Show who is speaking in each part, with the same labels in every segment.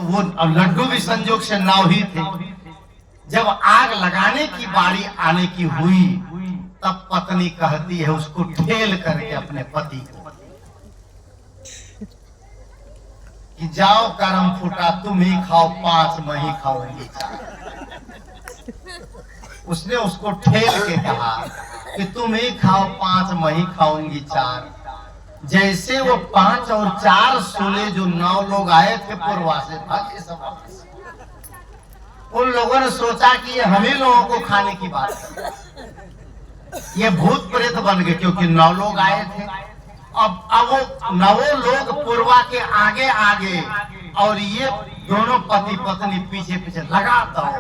Speaker 1: वो लड्डू भी संजोग से नाव ही थे। जब आग लगाने की बारी आने की हुई तब पत्नी कहती है उसको ठेल करके अपने पति को कि जाओ करम फूटा, तुम ही खाओ 5 मैं ही खाऊंगी 4। उसने उसको ठेल के कहा कि तुम ही खाओ 5 मैं ही खाऊंगी 4। जैसे वो 5 और 4 सोले जो 9 लोग आए थे पूर्वा से भाग्य सभा, उन लोगों ने सोचा कि ये हमें लोगों को खाने की बात है, ये भूत प्रेत बन गए क्योंकि 9 लोग आए थे। अब वो 9 लोग पूर्वा के आगे आगे और ये दोनों पति पत्नी पीछे पीछे लगाता हो,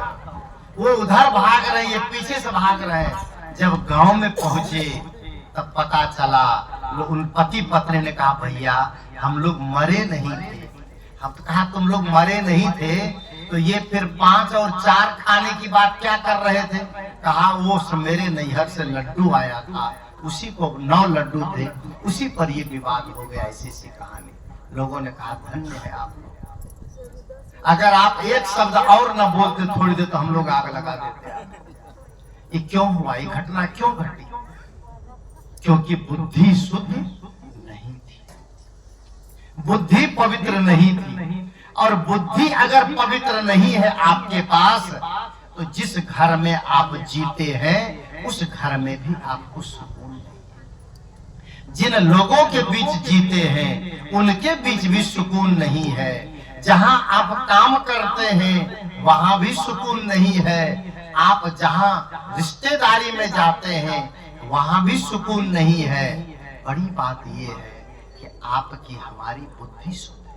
Speaker 1: वो उधर भाग रहे, ये पीछे से भाग रहे हैं। जब गांव में पहुंचे तब पता चला, उन पति पत्नी ने कहा भैया हम लोग मरे नहीं थे। हम तो कहा तुम लोग मरे नहीं थे तो ये फिर 5 और 4 खाने की बात क्या कर रहे थे? कहा वो मेरे नैहर से लड्डू आया था, उसी को 9 लड्डू थे, उसी पर ये विवाद हो गया। ऐसी सी कहानी। लोगों ने कहा धन्य है आप लोग, अगर आप एक शब्द और न बोलते थोड़ी देर तो हम लोग आग लगा देते। ये क्यों हुआ? ये घटना क्यों घटी? क्योंकि बुद्धि शुद्ध नहीं थी, बुद्धि पवित्र नहीं थी। और बुद्धि अगर पवित्र नहीं है आपके पास तो जिस घर में आप जीते हैं उस घर में भी आपको सुकून नहीं। जिन लोगों के बीच जीते हैं उनके बीच भी सुकून नहीं है। जहां आप काम करते हैं वहां भी सुकून नहीं है। आप जहां रिश्तेदारी में जाते हैं वहां भी सुकून नहीं है। बड़ी बात यह है कि आपकी हमारी बुद्धि शुद्ध है।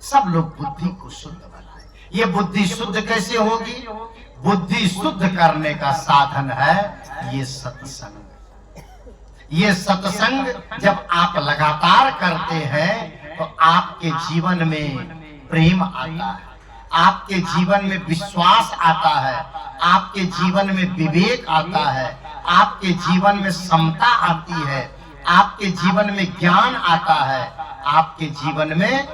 Speaker 1: सब लोग बुद्धि को शुद्ध बनाए। ये बुद्धि शुद्ध कैसे होगी? बुद्धि शुद्ध करने का साधन है ये सत्संग। ये सत्संग जब आप लगातार करते हैं तो आपके जीवन में प्रेम आता है, आपके जीवन में विश्वास आता है, आपके जीवन में विवेक आता है, आपके जीवन में समता आती है, आपके जीवन में ज्ञान आता है, आपके जीवन में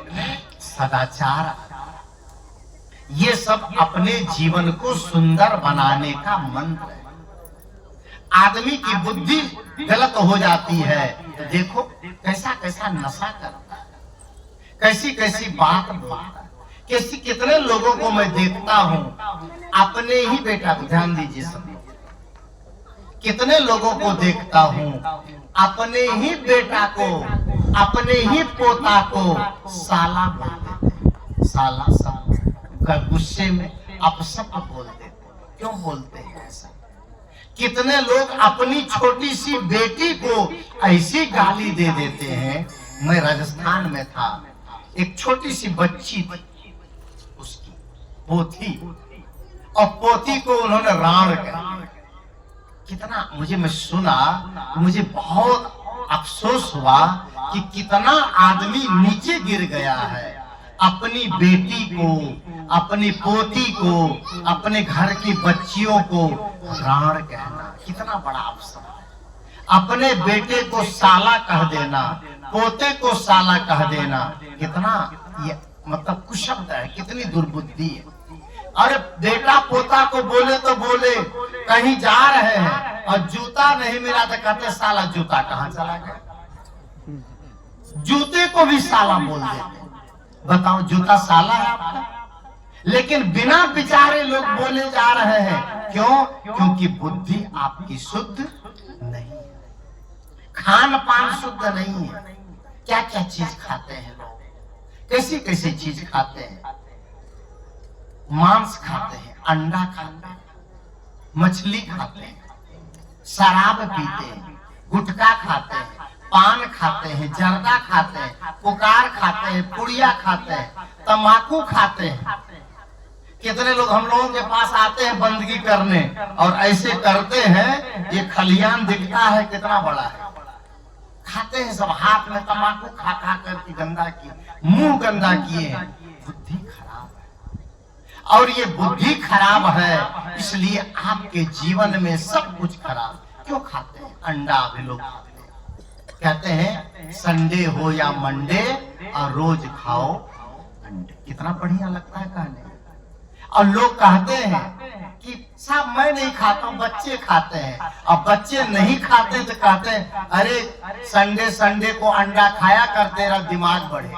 Speaker 1: सदाचार आता है। ये सब अपने जीवन को सुंदर बनाने का मंत्र है। आदमी की बुद्धि गलत हो जाती है तो देखो कैसा कैसा नशा करता है, कैसी कैसी बात बोलता है। कैसी कितने लोगों को मैं देखता हूं, अपने ही बेटा को ध्यान दीजिए सब, कितने लोगों को देखता हूं अपने ही बेटा को, अपने ही पोता को साला बोल देते, साला सब गुस्से में अपशब्द बोल देते। क्यों बोलते हैं ऐसा? कितने लोग अपनी छोटी सी बेटी को ऐसी गाली दे देते हैं। मैं राजस्थान में था, एक छोटी सी बच्ची थी, उसकी पोती, और पोती को उन्होंने राण कहा। कितना मैं सुना, मुझे बहुत अफसोस हुआ कि कितना आदमी नीचे गिर गया है। अपनी बेटी को, अपनी पोती को, अपने घर की बच्चियों को राण कहना कितना बड़ा अवसर है। अपने बेटे को साला कह देना, पोते को साला कह देना, कितना ये मतलब कुशब्द है, कितनी दुर्बुद्धि है। अरे बेटा पोता को बोले तो बोले, कहीं जा रहे हैं और जूता नहीं मिला तो कहते साला जूता कहां चला गया। जूते को भी साला बोल देते। बताओ जूता साला है आपका? लेकिन बिना विचारे लोग बोले जा रहे हैं। क्यों? क्योंकि बुद्धि आपकी शुद्ध नहीं है, खान पान शुद्ध नहीं है। क्या क्या चीज खाते हैं लोग, कैसी कैसी चीज खाते हैं। मांस खाते हैं, अंडा खाते हैं, मछली खाते हैं, शराब पीते हैं, गुटखा खाते हैं, पान खाते हैं, जर्दा खाते हैं, पुकार खाते हैं, पुड़िया खाते हैं, तंबाकू खाते हैं। कितने लोग हम लोगों के पास आते हैं बंदगी करने और ऐसे करते हैं, ये खलियान दिखता है कितना बड़ा है। खाते हैं सब, हाथ में तंबाकू खा खा करके गंदा किए, मुंह गंदा किए हैं। बुद्धि खराब है। और ये बुद्धि खराब है इसलिए आपके जीवन में सब कुछ खराब। क्यों खाते हैं? अंडा भी लोग खाते हैं। कहते हैं संडे हो या मंडे और रोज खाओ अंडे। कितना बढ़िया लगता है कहने। और लोग कहते हैं कि साहब मैं नहीं खाता हूं, बच्चे खाते हैं। अब बच्चे नहीं खाते तो कहते हैं अरे संडे संडे को अंडा खाया कर, तेरा दिमाग बढ़े।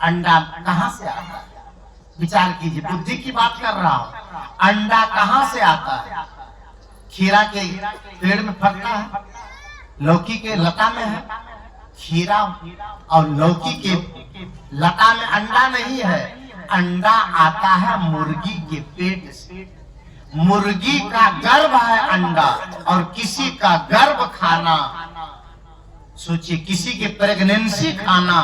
Speaker 1: अंडा कहां से आता है? विचार कीजिए, बुद्धि की बात कर रहा हूं। अंडा कहां से आता है? खीरा के पेड़ में फलता है, लौकी के लता में है। खीरा और लौकी के लता में अंडा नहीं है, अंडा आता है मुर्गी के पेट से। मुर्गी का गर्भ है अंडा, और किसी का गर्भ खाना, सोचिए किसी के प्रेगनेंसी खाना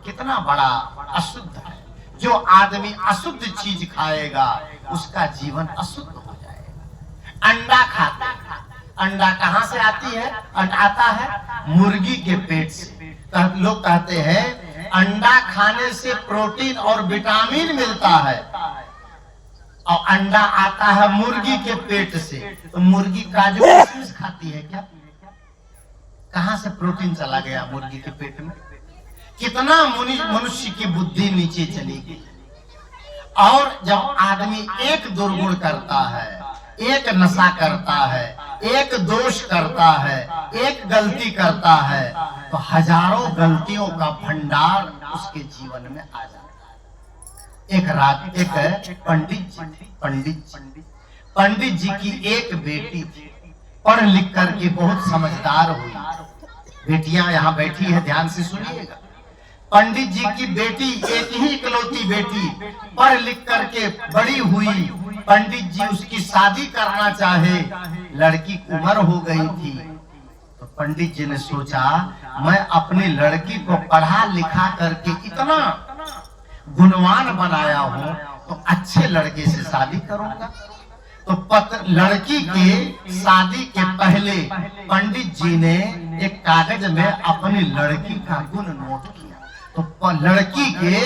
Speaker 1: कितना बड़ा अशुद्ध है। जो आदमी अशुद्ध चीज खाएगा उसका जीवन अशुद्ध हो जाएगा। अंडा खाता है, अंडा कहां से आती है? आता है मुर्गी के पेट से। लोग कहते हैं अंडा खाने से प्रोटीन और विटामिन मिलता है, और अंडा आता है मुर्गी के पेट से। तो मुर्गी काजू किशमिश खाती है क्या? कहां से प्रोटीन चला गया मुर्गी के पेट में? कितना मनुष्य की बुद्धि नीचे चली गई। और जब आदमी एक दुर्गुण करता है, एक नशा करता है, एक दोष करता है, एक गलती करता है, तो हजारों गलतियों का भंडार उसके जीवन में आ जाता है। एक रात एक पंडित जी की एक बेटी थी, पढ़ लिख करके बहुत समझदार हुई। बेटियां यहाँ बैठी है, ध्यान से सुनिएगा। पंडित जी की बेटी, एक ही इकलौती बेटी, पढ़ लिख करके बड़ी हुई। पंडित जी उसकी शादी करना चाहे, लड़की उम्र हो गई थी। तो पंडित जी ने सोचा मैं अपनी लड़की को पढ़ा लिखा करके इतना गुणवान बनाया हूं, तो अच्छे लड़के से शादी करूंगा। तो लड़की के शादी के पहले पंडित जी ने एक कागज में अपनी लड़की का गुण नोट किया। तो लड़की के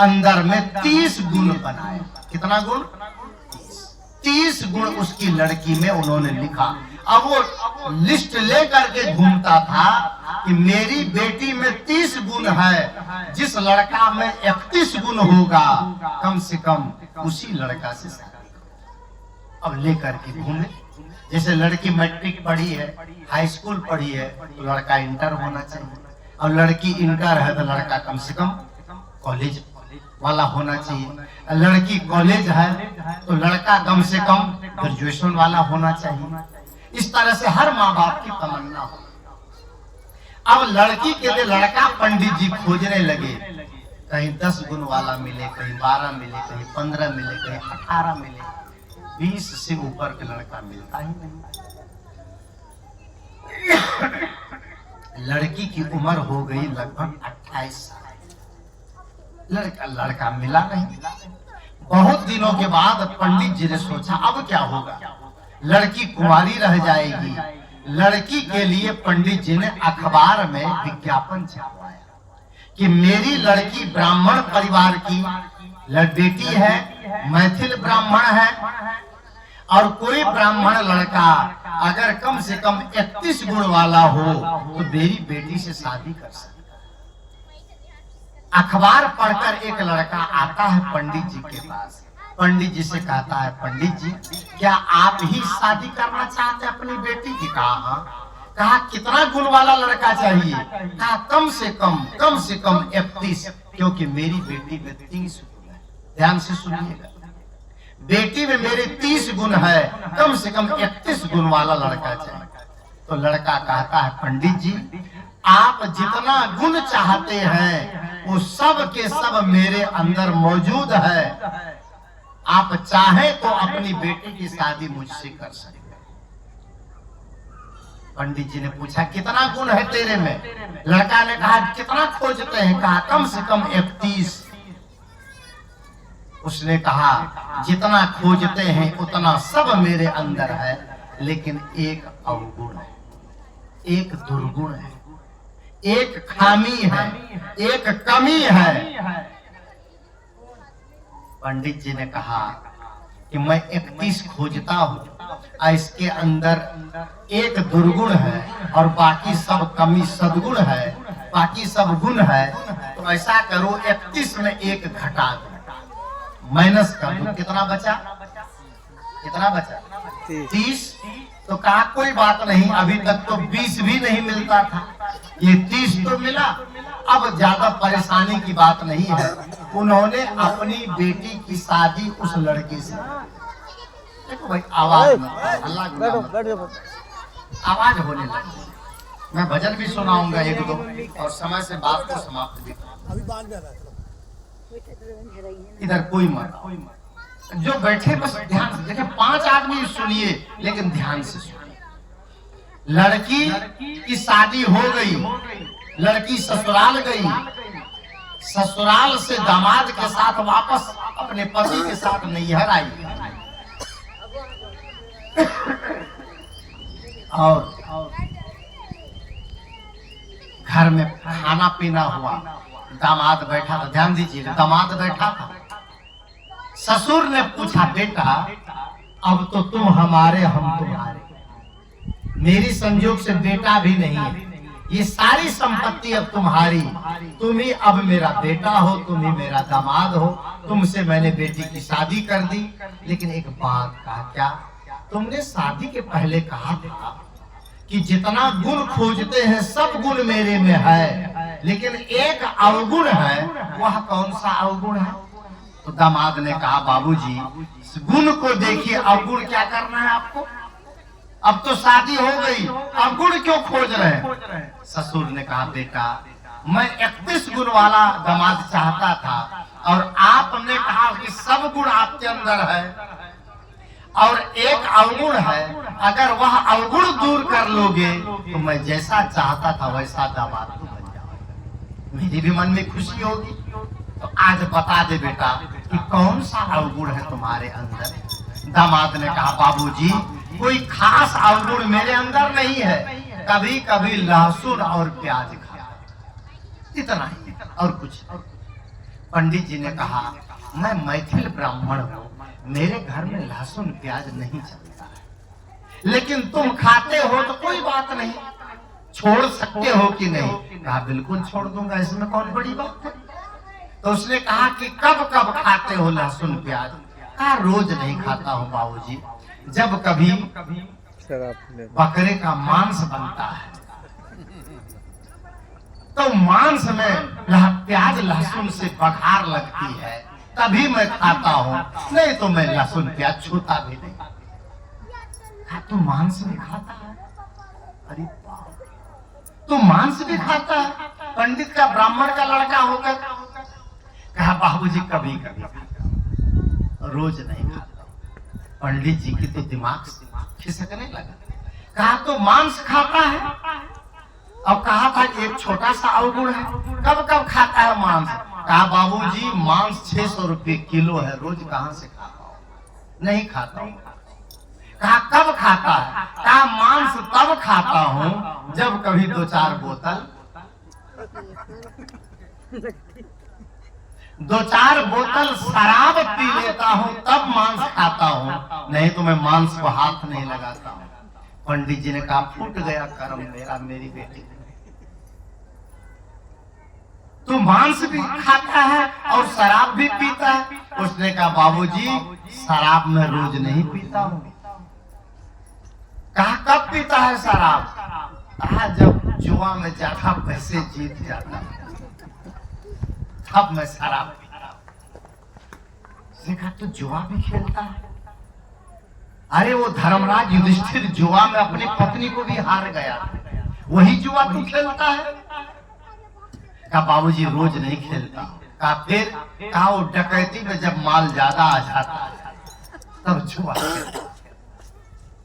Speaker 1: अंदर में 30 गुण बनाए। कितना गुण? 30 गुण उसकी लड़की में उन्होंने लिखा। अब वो लिस्ट लेकर के घूमता था कि मेरी बेटी में 30 गुण है, जिस लड़का में 31 गुण होगा कम से कम उसी लड़का से शादी। अब लेकर के घूमे। जैसे लड़की मैट्रिक पढ़ी है, हाई स्कूल पढ़ी है, तो लड़का इंटर होना चाहिए। और लड़की इंटर है तो लड़का कम से कम कॉलेज वाला होना चाहिए। लड़की कॉलेज है तो लड़का कम से कम ग्रेजुएशन वाला होना चाहिए। इस तरह से हर माँ बाप की तमन्ना हो। अब लड़की के लिए लड़का पंडित जी खोजने लगे। कहीं 10 गुण वाला मिले, कहीं 12 मिले, कहीं 15 मिले, कहीं 18 मिले। 20 से ऊपर का लड़का मिलता ही नहीं। लड़की की उम्र हो गई लगभग 28 साल। लड़का मिला नहीं। बहुत दिनों के बाद पंडित जी ने सोचा अब क्या होगा, लड़की कुंवारी रह जाएगी। लड़की के लिए पंडित जी ने अखबार में विज्ञापन छपवाया कि मेरी लड़की ब्राह्मण परिवार की बेटी है, मैथिल ब्राह्मण है, और कोई ब्राह्मण लड़का अगर कम से कम 31 गुण वाला हो तो मेरी बेटी से शादी कर सकता। अखबार पढ़कर एक लड़का आता है पंडित जी के पास। पंडित जी से कहता है पंडित जी क्या आप ही शादी करना चाहते हैं अपनी बेटी की? कहा हाँ। कहा कितना गुण वाला लड़का चाहिए? कहा कम से कम 31, क्योंकि मेरी बेटी में 30 गुण है। ध्यान से सुनिएगा, बेटी में मेरे 30 गुण है, कम से कम 31 गुण वाला लड़का चाहिए। तो लड़का कहता है पंडित जी आप जितना गुण चाहते हैं वो सब के सब मेरे अंदर मौजूद है। आप चाहें तो अपनी बेटी की शादी मुझसे कर सकते हैं। पंडित जी ने पूछा कितना गुण है तेरे में? लड़का ने कहा कितना खोजते हैं? कहा कम से कम 31। उसने कहा जितना खोजते हैं उतना सब मेरे अंदर है, लेकिन एक अवगुण है, एक दुर्गुण है, एक खामी है, एक कमी है। पंडित जी ने कहा कि मैं 31 खोजता हूँ, इसके अंदर एक दुर्गुण है और बाकी सब कमी सदगुण है, बाकी सब गुण है। तो ऐसा करो 31 में एक घटा दो, माइनस कर दो, कितना बचा? कितना बचा? 30। तो कहा कोई बात नहीं, अभी तक तो 20 भी नहीं मिलता था, ये 30 तो मिला, अब ज्यादा परेशानी की बात नहीं है। उन्होंने अपनी बेटी की शादी उस लड़के से, देखो भाई आवाज मत, अल्लाह आवाज होने लगी। मैं भजन भी सुनाऊंगा एक दो, और समय से बात को समाप्त भी करूंगा। इधर कोई मत, जो बैठे बस ध्यान से देखिए, 5 आदमी सुनिए लेकिन ध्यान से सुनिए। लड़की की शादी हो गई, लड़की ससुराल गई, ससुराल से दामाद के साथ वापस अपने पति के साथ नैहर आई, और घर में खाना पीना हुआ, दामाद बैठा था, ध्यान दीजिए, दामाद बैठा था। ससुर ने पूछा, बेटा अब तो तुम हमारे, हम तुम्हारे, मेरी संजोग से बेटा भी नहीं है, ये सारी संपत्ति अब तुम्हारी, तुम ही अब मेरा बेटा हो, तुम ही मेरा दामाद हो, तुमसे मैंने बेटी की शादी कर दी। लेकिन एक बात कहा, क्या? तुमने शादी के पहले कहा था कि जितना गुण खोजते हैं सब गुण मेरे में है, लेकिन एक अवगुण है, वह कौन सा अवगुण है? तो दामाद ने कहा, बाबूजी गुण को देखिए, अवगुण क्या करना है आपको? अब तो शादी हो गई, अवगुण क्यों खोज रहे हैं? ससुर ने कहा, बेटा मैं 31 गुण वाला दामाद चाहता था, और आपने कहा कि सब गुण आपके अंदर है और एक अवगुण है, अगर वह अवगुण दूर कर लोगे तो मैं जैसा चाहता था वैसा दामाद बन जाऊंगा, मेरी भी मन में खुशी होगी। तो आज बता दे बेटा कि कौन सा अवगुण है तुम्हारे अंदर? दामाद ने कहा, बाबूजी कोई खास अवगुण मेरे अंदर नहीं है, कभी कभी लहसुन और प्याज खाता, इतना ही, और कुछ। पंडित जी ने कहा, मैं मैथिल ब्राह्मण हूँ, मेरे घर में लहसुन प्याज नहीं चलता है, लेकिन तुम खाते हो तो कोई बात नहीं, छोड़ सकते हो कि नहीं? कहा बिल्कुल छोड़ दूंगा, इसमें कौन बड़ी बात है। तो उसने कहा कि कब कब खाते हो लहसुन प्याज? कहा रोज नहीं खाता हूँ बाबूजी, जब कभी बकरे का मांस बनता है तो मांस में प्याज लहसुन से बघार लगती है, तभी मैं खाता हूँ, नहीं तो मैं लहसुन प्याज छूता भी नहीं। तू मांस भी खाता है? अरे तू मांस भी खाता है, पंडित का ब्राह्मण का लड़का होकर? कहा बाबूजी कभी कभी, रोज नहीं खाता। पंडित जी की तो दिमाग खिसकने लगा। कहा तो मांस खाता है, और कहा था कि एक छोटा सा अवगुण है, कब कब खाता है मांस? कहा बाबूजी मांस 600 रुपये किलो है, रोज कहां से खाता हूँ? नहीं खाता हूँ। कहा कब खाता है? कहा मांस तब खाता हूँ जब कभी 2-4 बोतल 2-4 बोतल शराब पी लेता हूँ, तब मांस खाता हूँ, नहीं तो मैं मांस को हाथ नहीं लगाता हूँ। पंडित जी ने कहा फूट गया कर्म मेरा, मेरी बेटी, तू मांस भी खाता है और शराब भी पीता है। उसने कहा बाबूजी शराब में रोज नहीं पीता हूँ। कहा कब पीता है शराब? कहा जब जुआ में ज्यादा पैसे जीत जाता तब मैं शराब पीता हूँ। कहा तो जुआ भी खेलता है? अरे वो धर्मराज युधिष्ठिर जुआ में अपनी पत्नी को भी हार गया, वही जुआ तू खेलता है? कहा बाबूजी रोज नहीं खेलता। कहा फिर? कहा वो डकैती में जब माल ज्यादा आ जाता है तब जुआ खेलता।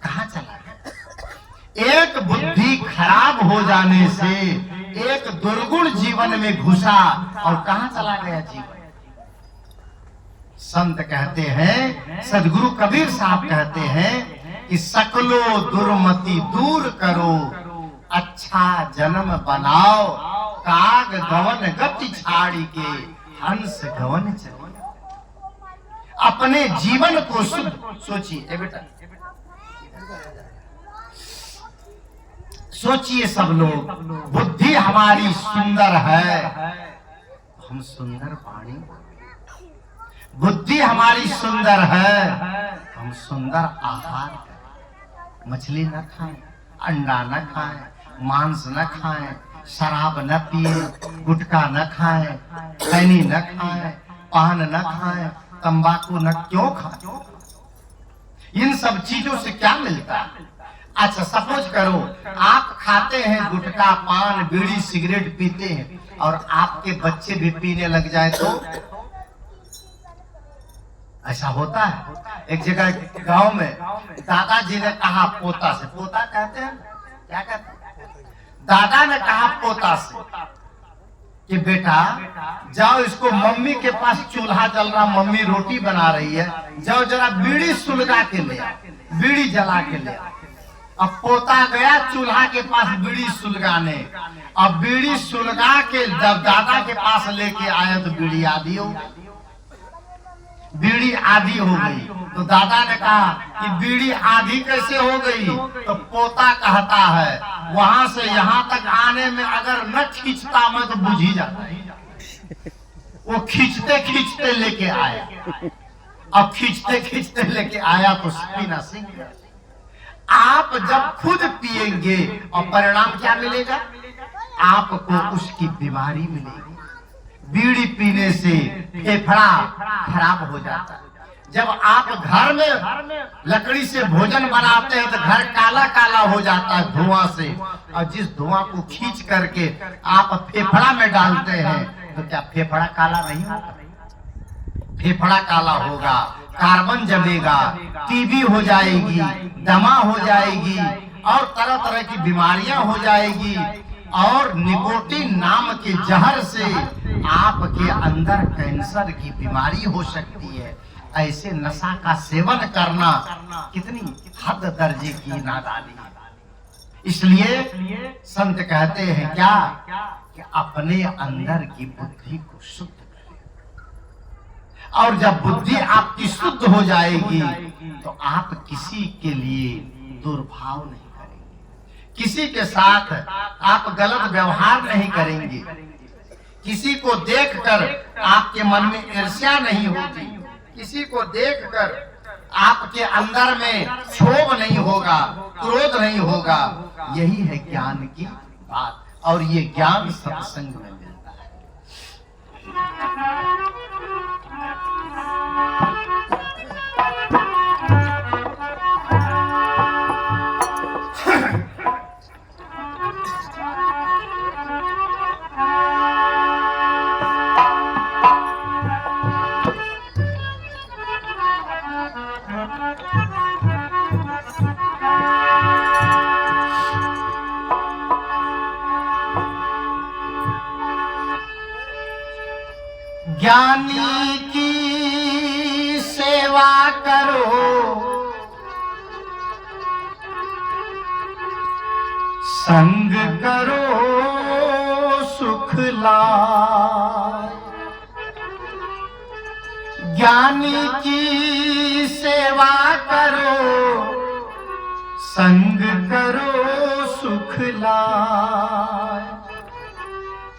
Speaker 1: कहाँ चला गया? एक बुद्धि खराब हो जाने से एक दुर्गुण जीवन में घुसा और कहाँ चला गया जीवन। संत कहते हैं, सदगुरु कबीर साहब कहते हैं कि सकलो दुर्मति दूर करो, अच्छा जन्म बनाओ, काग गवन गति छाड़ी के हंस गवन चले। अपने जीवन को शुद्ध सोचिए बेटा, सोचिए सब लोग, बुद्धि हमारी सुंदर है, हम सुंदर वाणी, बुद्धि हमारी सुंदर है, हम सुंदर आहार करें। मछली न खाएं, अंडा न खाएं, मांस न खाएं, शराब न पिए, गुटखा न खाएं, खैनी न खाएं, पान न खाएं, तंबाकू न क्यों खाएं? इन सब चीजों से क्या मिलता है? अच्छा सपोज करो आप खाते हैं गुटखा, पान, बीड़ी, सिगरेट पीते हैं और आपके बच्चे भी पीने लग जाए तो ऐसा होता है। एक जगह गांव में दादाजी ने कहा पोता से, पोता कहते हैं क्या कहते हैं, दादा ने कहा पोता से कि बेटा जाओ इसको मम्मी के पास चूल्हा जल रहा, मम्मी रोटी बना रही है, जाओ जरा बीड़ी सुलगा के ले, बीड़ी जला के ले। अब पोता गया चूल्हा के पास बीड़ी सुलगाने, अब बीड़ी सुलगा के जब दादा के पास लेके आया तो बीड़ी आधी हो गई, बीड़ी आधी हो गई। तो दादा ने कहा कि बीड़ी आधी कैसे हो गई? तो पोता कहता है वहां से यहाँ तक आने में अगर न खींचता मैं तो बुझ ही जाता। वो खींचते खींचते लेके आया, अब खींचते खींचते लेके आया तो पीना सीख गया। आप जब खुद पिएंगे और परिणाम क्या मिलेगा? आपको उसकी बीमारी मिलेगी। बीड़ी पीने से फेफड़ा खराब हो जाता है। जब आप घर में लकड़ी से भोजन बनाते हैं तो घर काला काला हो जाता है धुआं से, और जिस धुआं को खींच करके आप फेफड़ा में डालते हैं तो क्या फेफड़ा काला नहीं होगा? फेफड़ा काला होगा, कार्बन जमेगा, टीबी हो जाएगी, दमा हो जाएगी और तरह तरह की बीमारियां हो जाएगी। और निकोटीन नाम के जहर से आपके अंदर कैंसर की बीमारी हो सकती है। ऐसे नशा का सेवन करना कितनी हद दर्जे की नादानी है। इसलिए संत कहते हैं क्या कि अपने अंदर की बुद्धि को शुद्ध करें, और जब बुद्धि आपकी शुद्ध हो जाएगी तो आप किसी के लिए दुर्भाव नहीं करेंगे, किसी के साथ आप गलत व्यवहार नहीं करेंगे, किसी को देखकर आपके मन में ईर्ष्या नहीं होगी, किसी को देखकर आपके अंदर में क्षोभ नहीं होगा, क्रोध नहीं होगा। यही है ज्ञान की बात, और ये ज्ञान सत्संग में मिलता है। ज्ञानी की सेवा करो, संग करो सुख लाए। ज्ञानी की सेवा करो, संग करो सुख लाए।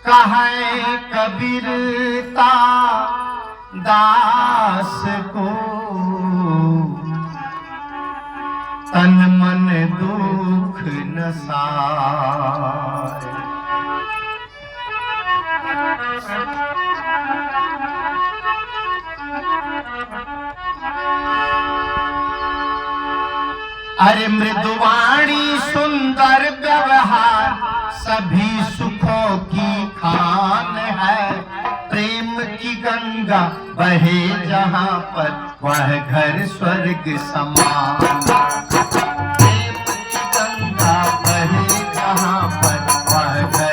Speaker 1: कहे कबीरता दास को, तन मन दुख न साए। अरे मृदुवाणी सुंदर व्यवहार सभी सुखों की खान है। प्रेम की गंगा बहे जहाँ पर वह घर स्वर्ग समान। प्रेम की गंगा बहे जहाँ पर वह घर